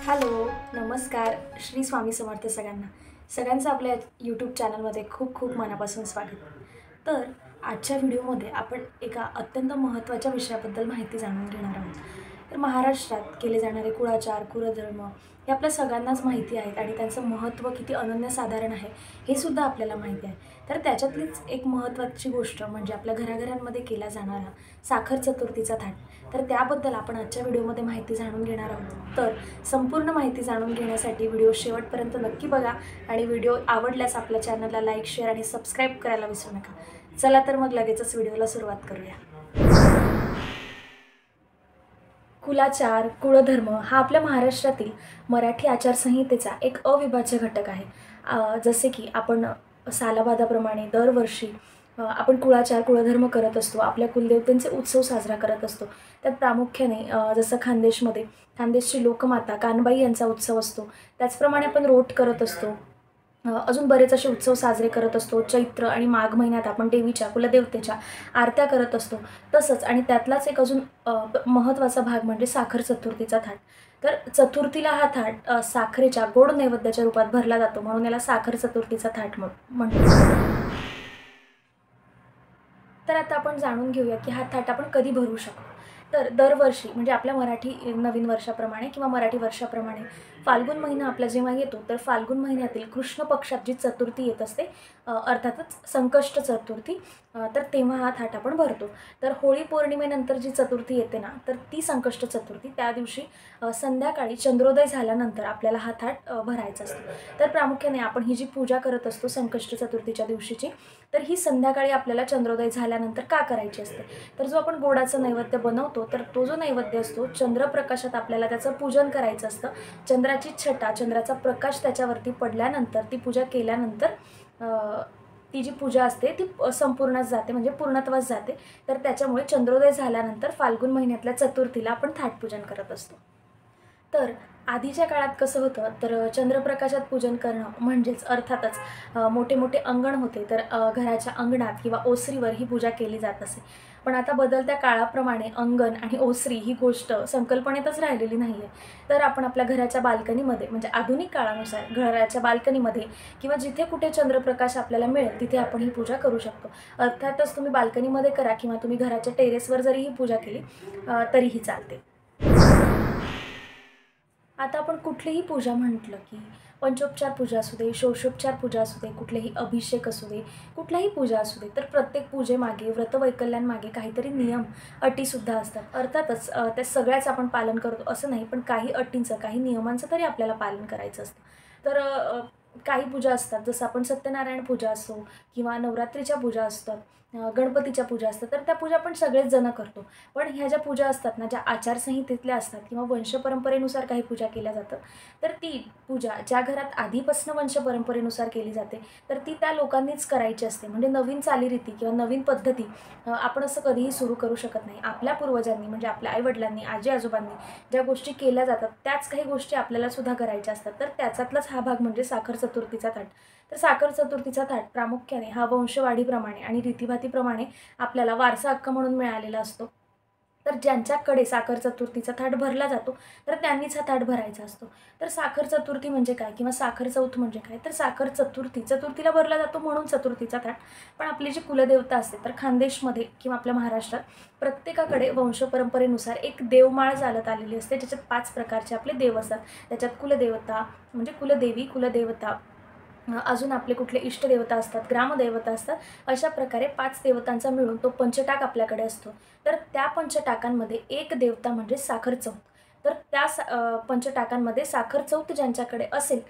Hello, नमस्कार. श्री स्वामी समर्थ सगळ्यांना. सगळ्यांचं आपल्या यूट्यूब चॅनलमध्ये खूप खूप मनापासून स्वागत. तर आजच्या व्हिडिओमध्ये आपण एका अत्यंत महत्त्वाच्या विषयाबद्दल माहिती जाणून घेणार आहोत. तर महाराष्ट्रात केले जाणारे कुळाचार, कुळधर्म हे आपल्या सगळ्यांनाच माहिती आहेत आणि त्यांचं महत्त्व किती अनन्यसाधारण आहे हे सुद्धा आपल्याला माहिती आहे. तर त्याच्यातलीच एक महत्त्वाची गोष्ट म्हणजे आपल्या घराघरांमध्ये केला जाणारा साखर चतुर्थीचा थाट. तर त्याबद्दल आपण आजच्या व्हिडिओमध्ये माहिती जाणून घेणार आहोत. तर संपूर्ण माहिती जाणून घेण्यासाठी व्हिडिओ शेवटपर्यंत नक्की बघा आणि व्हिडिओ आवडल्यास आपल्या चॅनलला लाईक, शेअर आणि सबस्क्राईब करायला विसरू नका. चला तर मग लगेचच व्हिडिओला सुरुवात करूया. कुलाचार, कुळधर्म हा आपल्या महाराष्ट्रातील मराठी आचारसंहितेचा एक अविभाज्य घटक आहे. जसे की आपण सालाबादाप्रमाणे दरवर्षी आपण कुळाचार, कुळधर्म करत असतो. आपल्या कुलदेवतेंचे उत्सव साजरा करत असतो. त्यात प्रामुख्याने जसं खानदेशची लोकमाता कानबाई यांचा उत्सव असतो. त्याचप्रमाणे आपण रोट करत असतो. अजून बरेच असे उत्सव साजरे करत असतो. चैत्र आणि माघ महिन्यात आपण देवीच्या, कुलदेवतेच्या आरत्या करत असतो. तसंच आणि त्यातलाच एक अजून महत्त्वाचा भाग म्हणजे साखर चतुर्थीचा थाट. तर चतुर्थीला हा थाट साखरेच्या गोड नैवेद्याच्या रूपात भरला जातो, म्हणून याला साखर चतुर्थीचा थाट म्हणतात. तर आता आपण जाणून घेऊया की हा थाट आपण कधी भरू शकतो. तर दरवर्षी म्हणजे आपल्या मराठी नवीन वर्षाप्रमाणे किंवा मराठी वर्षाप्रमाणे फाल्गुन महिना आपला जेव्हा येतो, तर फाल्गुन महिन्यातील कृष्ण पक्षात जी चतुर्थी येत असते, अर्थातच संकष्ट चतुर्थी, तर तेव्हा हा थाट आपण भरतो. तर होळी पौर्णिमेनंतर जी चतुर्थी येते ना, तर ती संकष्ट चतुर्थी, त्या दिवशी संध्याकाळी चंद्रोदय झाल्यानंतर आपल्याला हा थाट भरायचा असतो. तर प्रामुख्याने आपण ही जी पूजा करत असतो संकष्ट चतुर्थीच्या दिवशीची, तर ही संध्याकाळी आपल्याला चंद्रोदय झाल्यानंतर का करायची असते. तर जो आपण गोडाचं नैवेद्य बनवतो, तर तो जो नैवेद्य असतो चंद्रप्रकाशात आपल्याला त्याचं पूजन करायचं असतं. चंद्राची छटा, चंद्राचा प्रकाश त्याच्यावरती पडल्यानंतर, ती पूजा केल्यानंतर ती जी पूजा असते ती संपूर्णास जाते, म्हणजे पूर्णत्वास जाते. तर त्याच्यामुळे चंद्रोदय झाल्यानंतर फाल्गुन महिन्यातल्या चतुर्थीला आपण थाटपूजन करत असतो. तर आधीच्या काळात कसं होतं, तर चंद्रप्रकाशात पूजन करणं म्हणजेच अर्थातच मोठे मोठे अंगण होते, तर घराच्या अंगणात किंवा ओसरीवर ही पूजा केली जात असे. पण आता बदलत्या काळाप्रमाणे अंगण आणि ओसरी ही गोष्ट संकल्पनेतच राहिलेली नाही आहे. तर आपण आपल्या घराच्या बाल्कनीमध्ये, म्हणजे आधुनिक काळानुसार घराच्या बाल्कनीमध्ये किंवा जिथे कुठे चंद्रप्रकाश आपल्याला मिळेल तिथे आपण ही पूजा करू शकतो. अर्थातच तुम्ही बाल्कनीमध्ये करा किंवा तुम्ही घराच्या टेरेसवर जरी ही पूजा केली तरीही चालते. आता आपण कुठलीही पूजा म्हटलं की पंचोपचार पूजा असू दे, षोडशोपचार पूजा असू दे, कुठलेही अभिषेक असू दे, कुठल्याही पूजा असू दे, तर प्रत्येक पूजेमागे, व्रतवैकल्यांमागे काहीतरी नियम, अटीसुद्धा असतात. अर्थातच त्या सगळ्याच आपण पालन करतो असं नाही, पण काही अटींचं, काही नियमांचं तरी आपल्याला पालन करायचं असतं. तर काही पूजा असतात, जसं आपण सत्यनारायण पूजा असो किंवा नवरात्रीच्या पूजा असतात, गणपतीच्या पूजा असतात, तर त्या पूजा आपण सगळेच जण करतो. पण ह्या ज्या पूजा असतात ना, ज्या आचारसंहितेतल्या असतात किंवा वंशपरंपरेनुसार काही पूजा केल्या जातात, तर ती पूजा ज्या घरात आधीपासून वंशपरंपरेनुसार केली जाते, तर ती त्या लोकांनीच करायची असते. म्हणजे नवीन चालीरीती किंवा नवीन पद्धती आपण असं कधीही सुरू करू शकत नाही. आपल्या पूर्वजांनी, म्हणजे आपल्या आईवडिलांनी, आजी आजोबांनी ज्या गोष्टी केल्या जातात त्याच काही गोष्टी आपल्याला सुद्धा करायच्या असतात. तर त्याच्यातलाच हा भाग म्हणजे साखर चतुर्थीचा थाट. तर साखर चतुर्थीचा थाट प्रामुख्याने हा वंशवाढीप्रमाणे आणि रीतिभातीप्रमाणे आपल्याला वारसा हक्क म्हणून मिळालेला असतो. तर ज्यांच्याकडे साखर चतुर्थीचा थाट भरला जातो, तर त्यांनीच हा थाट भरायचा असतो. तर साखर चतुर्थी म्हणजे काय किंवा साखर चौथ म्हणजे काय, तर साखर चतुर्थीला भरला जातो म्हणून चतुर्थीचा थाट. पण आपली जी कुलदेवता असते, तर खानदेशमध्ये किंवा आपल्या महाराष्ट्रात प्रत्येकाकडे वंशपरंपरेनुसार एक देवमाळ चालत आलेली असते, ज्याच्यात 5 प्रकारचे आपले देव असतात. त्याच्यात कुलदेवता म्हणजे कुलदेवी, कुलदेवता, अजून आपले कुठले इष्टदेवता असतात, ग्रामदेवता असतात. अशा प्रकारे 5 देवतांचा मिळून तो पंचटाक आपल्याकडे असतो. तर त्या पंचटाकांमध्ये एक देवता म्हणजे साखर चौथ. तर त्या पंचटाकांमध्ये साखर चौथ ज्यांच्याकडे असेल,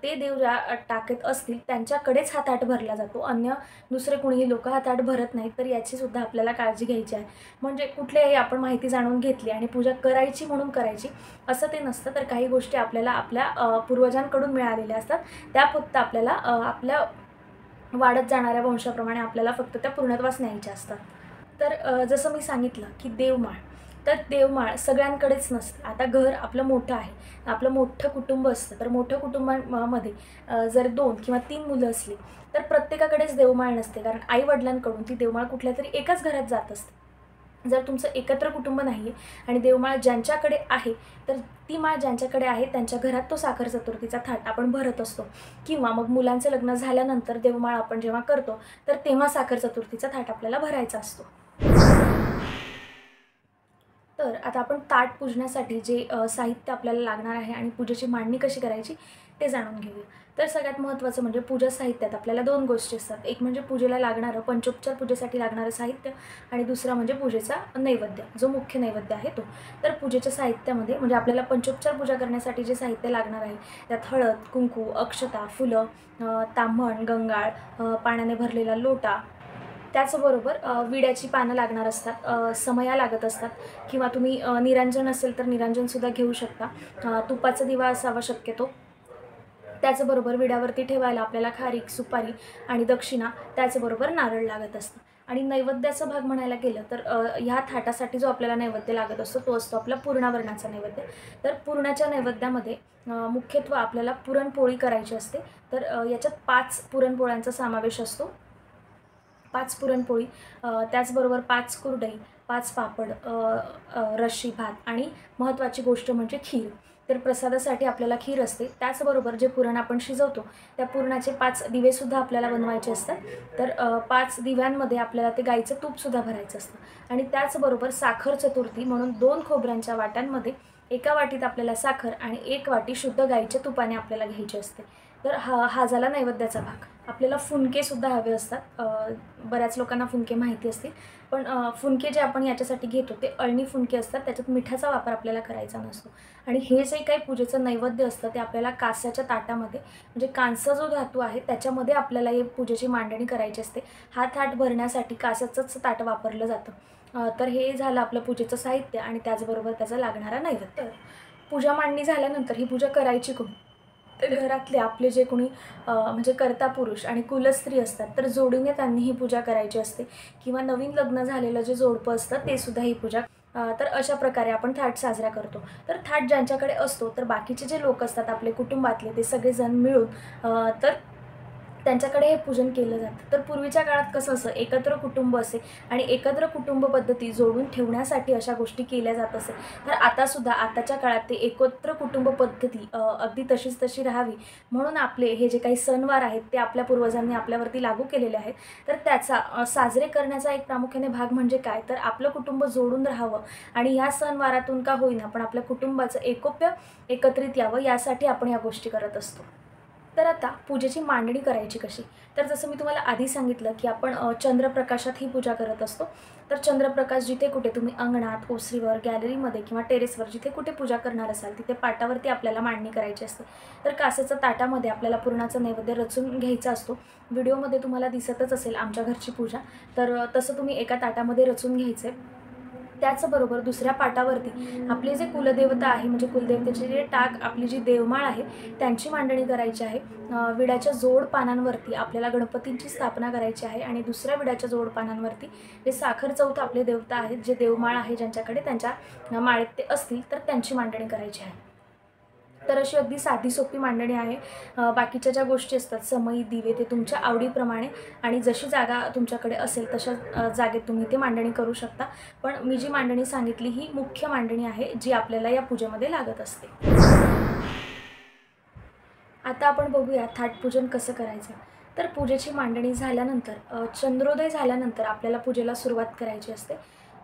ते देव ज्या टाकेत असतील त्यांच्याकडेच हा ताट भरला जातो. अन्य दुसरे कोणीही लोक हा ताट भरत नाहीत. तर याचीसुद्धा आपल्याला काळजी घ्यायची आहे. म्हणजे कुठलेही आपण माहिती जाणून घेतली आणि पूजा करायची म्हणून करायची असं ते नसतं. तर काही गोष्टी आपल्याला आपल्या पूर्वजांकडून मिळालेल्या असतात, त्या फक्त आपल्याला आपल्या वाढत जाणाऱ्या वंशाप्रमाणे आपल्याला फक्त त्या पूर्णत्वास न्यायच्या असतात. तर जसं मी सांगितलं की देवमाळ, तर देवमाळ सगळ्यांकडेच नसते. आता घर आपलं मोठं आहे, आपलं मोठं कुटुंब असतं, तर मोठ्या कुटुंबामध्ये जर 2 किंवा 3 मुलं असली, तर प्रत्येकाकडेच देवमाळ नसते, कारण आईवडिलांकडून ती देवमाळ कुठल्या तरी एकाच घरात जात असते. जर तुमचं एकत्र कुटुंब नाही आहे आणि देवमाळ ज्यांच्याकडे आहे, तर ती माळ ज्यांच्याकडे आहे त्यांच्या घरात तो साखर चतुर्थीचा थाट आपण भरत असतो. किंवा मग मुलांचं लग्न झाल्यानंतर देवमाळ आपण जेव्हा करतो, तर तेव्हा साखर चतुर्थीचा थाट आपल्याला भरायचा असतो. तर आता आपण ताट पूजण्यासाठी जे साहित्य आपल्याला लागणार आहे आणि पूजेची मांडणी कशी करायची ते जाणून घेऊया. तर सगळ्यात महत्त्वाचं म्हणजे पूजा साहित्यात आपल्याला 2 गोष्टी असतात. एक म्हणजे पूजेला लागणारं पंचोपचार पूजेसाठी लागणारं साहित्य आणि दुसरा म्हणजे पूजेचा नैवेद्य, जो मुख्य नैवेद्य आहे तो. तर पूजेच्या साहित्यामध्ये म्हणजे आपल्याला पंचोपचार पूजा करण्यासाठी जे साहित्य लागणार आहे, त्यात हळद, कुंकू, अक्षता, फुलं, ताम्हण, गंगाळ, पाण्याने भरलेला लोटा, त्याचबरोबर विड्याची पानं लागणार असतात, समया लागत असतात किंवा तुम्ही निरांजन असेल तर निरांजनसुद्धा घेऊ शकता. तुपाचा दिवा असावा शक्यतो. त्याचबरोबर विड्यावरती ठेवायला आपल्याला खारीक, सुपारी आणि दक्षिणा, त्याचबरोबर नारळ लागत असतं. आणि नैवेद्याचा भाग म्हणायला गेलं तर ह्या थाटासाठी जो आपल्याला नैवेद्य लागत असतो तो असतो आपला पुरणावरणाचा नैवेद्य. तर पुरणाच्या नैवेद्यामध्ये मुख्यत्वे आपल्याला पुरणपोळी करायची असते. तर याच्यात 5 पुरणपोळ्यांचा समावेश असतो. 5 पुरणपोळी, त्याचबरोबर 5 कुरडई, 5 पापड, रश्शी भात आणि महत्त्वाची गोष्ट म्हणजे खीर. तर प्रसादासाठी आपल्याला खीर असते. त्याचबरोबर जे पुरण आपण शिजवतो त्या पुरणाचे 5 दिवेसुद्धा आपल्याला बनवायचे असतात. तर 5 दिव्यांमध्ये आपल्याला ते गाईचं तूपसुद्धा भरायचं असतं. आणि त्याचबरोबर साखर चतुर्थी म्हणून 2 खोबऱ्यांच्या वाट्यांमध्ये एका वाटीत आपल्याला साखर आणि 1 वाटी शुद्ध गाईच्या तुपाने आपल्याला घ्यायची असते. तर हा झाला नैवेद्याचा भाग. आपल्याला फुनकेसुद्धा हवे असतात. बऱ्याच लोकांना फुनके माहिती असतील, पण फुनके जे आपण याच्यासाठी घेतो ते अळणी फुनके असतात. त्याच्यात मिठाचा वापर आपल्याला करायचा नसतो. आणि हे जे काही पूजेचं नैवेद्य असतं ते आपल्याला कांस्याच्या ताटामध्ये, म्हणजे कांसा जो धातू आहे त्याच्यामध्ये आपल्याला हे पूजेची मांडणी करायची असते. हा थाट भरण्यासाठी कांस्याचंच ताट वापरलं जातं. तर हे झालं आपलं पूजेचं साहित्य आणि त्याचबरोबर त्याचा लागणारा नैवेद्य. पूजा मांडणी झाल्यानंतर ही पूजा करायची कोण? तर घरातले आपले जे कोणी म्हणजे कर्ता पुरुष आणि कुलस्त्री असतात, तर जोडीने त्यांनी ही पूजा करायची असते. किंवा नवीन लग्न झालेलं जे जोडपं असतं ते सुद्धा ही पूजा. तर अशा प्रकारे आपण थाट साजरा करतो. तर थाट ज्यांच्याकडे असतो तर बाकीचे जे लोक असतात आपले कुटुंबातले ते सगळेजण मिळून तर त्यांच्याकडे हे पूजन केलं जातं. तर पूर्वीच्या काळात कसं असं एकत्र कुटुंब असे आणि एकत्र कुटुंब पद्धती जोडून ठेवण्यासाठी अशा गोष्टी केल्या जात असे. तर आतासुद्धा आताच्या काळात ते एकत्र कुटुंब पद्धती अगदी तशीच तशी राहावी म्हणून आपले हे जे काही सणवार आहेत ते आपल्या पूर्वजांनी आपल्यावरती लागू केलेले आहेत. तर त्याचा साजरे करण्याचा एक प्रामुख्याने भाग म्हणजे काय, तर आपलं कुटुंब जोडून राहावं आणि ह्या सणवारातून का होईना पण आपल्या कुटुंबाचं एकोप्य एकत्रित यावं यासाठी आपण ह्या गोष्टी करत असतो. तर आता पूजेची मांडणी करायची कशी? तर जसं मी तुम्हाला आधी सांगितलं की आपण चंद्रप्रकाशात ही पूजा करत असतो. तर चंद्रप्रकाश जिथे कुठे तुम्ही अंगणात, ओसरीवर, गॅलरीमध्ये किंवा टेरेसवर जिथे कुठे पूजा करणार असाल तिथे पाटावरती आपल्याला मांडणी करायची असते. तर कासेच्या ताटामध्ये आपल्याला पुरणाचा नैवेद्य रचून घ्यायचा असतो. व्हिडिओमध्ये तुम्हाला दिसतच असेल आमच्या घरची पूजा. तर तसं तुम्ही एका ताटामध्ये रचून घ्यायचं आहे. त्याचबरोबर दुसऱ्या पाटावरती आपले जे कुलदेवता आहे म्हणजे कुलदेवतेचे जे टाक आपली जी देवमाळ आहे त्यांची मांडणी करायची आहे. विड्याच्या जोड पानांवरती आपल्याला गणपतींची स्थापना करायची आहे आणि दुसऱ्या विड्याच्या जोड पानांवरती जे साखर चौथ आपले देवता आहेत, जे देवमाळ आहे ज्यांच्याकडे त्यांच्या माळेत ते असतील तर त्यांची मांडणी करायची आहे. तर अशी अगदी साधी सोपी मांडणी आहे. बाकीच्या ज्या गोष्टी असतात समई, दिवे ते तुमच्या आवडीप्रमाणे आणि जशी जागा तुमच्याकडे असेल तशा जागेत तुम्ही ते मांडणी करू शकता. पण मी जी मांडणी सांगितली ही मुख्य मांडणी आहे जी आपल्याला या पूजेमध्ये लागत असते. आता आपण बघूया थाटपूजन कसं करायचं. तर पूजेची मांडणी झाल्यानंतर चंद्रोदय झाल्यानंतर आपल्याला पूजेला सुरुवात करायची असते.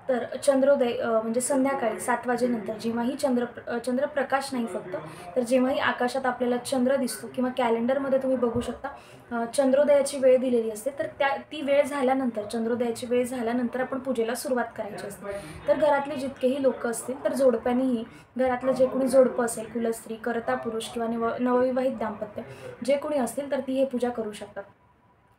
तर चंद्रोदय म्हणजे संध्याकाळी 7 वाजेनंतर जेव्हाही चंद्रप्रकाश नाही फक्त, तर जेव्हाही आकाशात आपल्याला चंद्र दिसतो किंवा कॅलेंडरमध्ये तुम्ही बघू शकता चंद्रोदयाची वेळ दिलेली असते. तर ती वेळ झाल्यानंतर, चंद्रोदयाची वेळ झाल्यानंतर आपण पूजेला सुरुवात करायची असते. तर घरातले जितकेही लोकं असतील तर जोडप्यांनीही, घरातलं जे कोणी जोडपं असेल, कुलस्त्री, कर्ता पुरुष किंवा नवविवाहित दाम्पत्य जे कोणी असतील तर ती हे पूजा करू शकतात.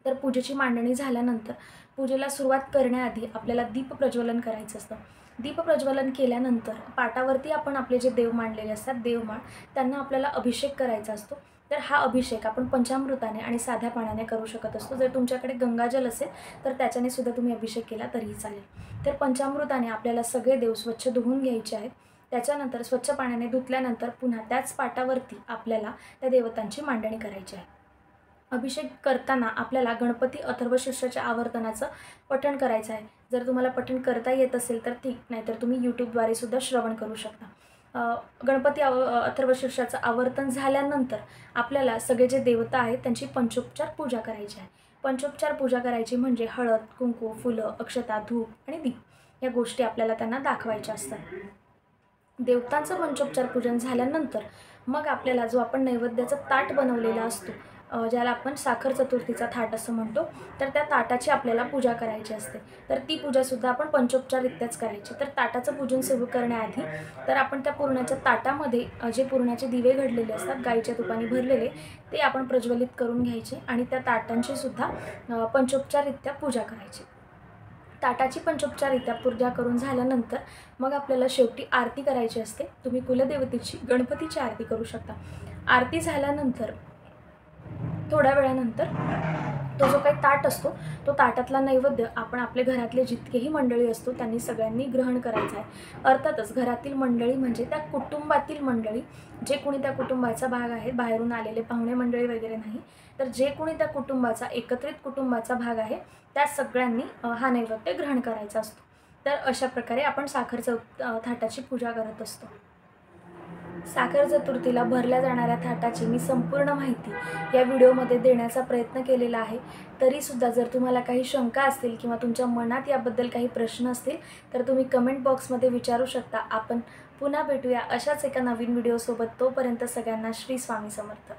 तर पूजेची मांडणी झाल्यानंतर पूजेला सुरुवात करण्याआधी आपल्याला दीप प्रज्वलन करायचं असतं. दीप प्रज्वलन केल्यानंतर पाटावरती आपण आपले जे देव मांडलेले असतात देवमाळ, त्यांना आपल्याला अभिषेक करायचा असतो. तर हा अभिषेक आपण पंचामृताने आणि साध्या पाण्याने करू शकत असतो. जर तुमच्याकडे गंगाजल असेल तर त्याच्याने सुद्धा तुम्ही अभिषेक केला तरीही चालेल. तर पंचामृताने आपल्याला सगळे देव स्वच्छ धुवून घ्यायचे आहेत. त्याच्यानंतर स्वच्छ पाण्याने धुतल्यानंतर पुन्हा त्याच पाटावरती आपल्याला त्या देवतांची मांडणी करायची आहे. अभिषेक करताना आपल्याला गणपती अथर्वशीर्षाच्या आवर्तनाचं पठण करायचं आहे. जर तुम्हाला पठण करता येत असेल तर ठीक, नाहीतर तुम्ही यूट्यूबद्वारे सुद्धा श्रवण करू शकता. गणपती अथर्वशीर्षाचं आवर्तन झाल्यानंतर आपल्याला सगळे जे देवता आहेत त्यांची पंचोपचार पूजा करायची आहे. पंचोपचार पूजा करायची म्हणजे हळद, कुंकू, फुलं, अक्षता, धूप आणि दीप या गोष्टी आपल्याला त्यांना दाखवायच्या असतात. देवतांचं पंचोपचार पूजन झाल्यानंतर मग आपल्याला जो आपण नैवेद्याचा ताट बनवलेला असतो, ज्याला आपण साखर चतुर्थीचा थाट असं म्हणतो, तर त्या ताटाची आपल्याला पूजा करायची असते. तर ती पूजासुद्धा आपण पंचोपचाररित्याच करायची. तर ताटाचं पूजन सुरू करण्याआधी तर आपण त्या पुरणाच्या ताटामध्ये जे पुरणाचे दिवे घडलेले असतात गाईच्या तुपाने भरलेले, ते आपण प्रज्वलित करून घ्यायचे आणि त्या ताटांची सुद्धा पंचोपचाररित्या पूजा करायची. ताटाची पंचोपचाररित्या पूजा करून झाल्यानंतर मग आपल्याला शेवटी आरती करायची असते. तुम्ही कुलदेवतेची, गणपतीची आरती करू शकता. आरती झाल्यानंतर थोड्या वेळानंतर तो जो काही ताट असतो, तो ताटातला नैवेद्य आपण आपल्या घरातले जितकेही मंडळी असतो त्यांनी सगळ्यांनी ग्रहण करायचं आहे. अर्थातच घरातील मंडळी म्हणजे त्या कुटुंबातील मंडळी, जे कोणी त्या कुटुंबाचा भाग आहे, बाहेरून आलेले पाहुणे मंडळी वगैरे नाही, तर जे कोणी त्या कुटुंबाचा, एकत्रित कुटुंबाचा भाग आहे, त्या सगळ्यांनी हा नैवेद्य ग्रहण करायचा असतो. तर अशा प्रकारे आपण थाटाची पूजा करत असतो. साखर चतुर्थीला भरल्या जाणाऱ्या थाटाची मी संपूर्ण माहिती या व्हिडिओमध्ये देण्याचा प्रयत्न केलेला आहे. तरीसुद्धा जर तुम्हाला काही शंका असतील किंवा तुमच्या मनात याबद्दल काही प्रश्न असतील तर तुम्ही कमेंट बॉक्समध्ये विचारू शकता. आपण पुन्हा भेटूया अशाच एका नवीन व्हिडिओसोबत. तोपर्यंत सगळ्यांना श्री स्वामी समर्थ.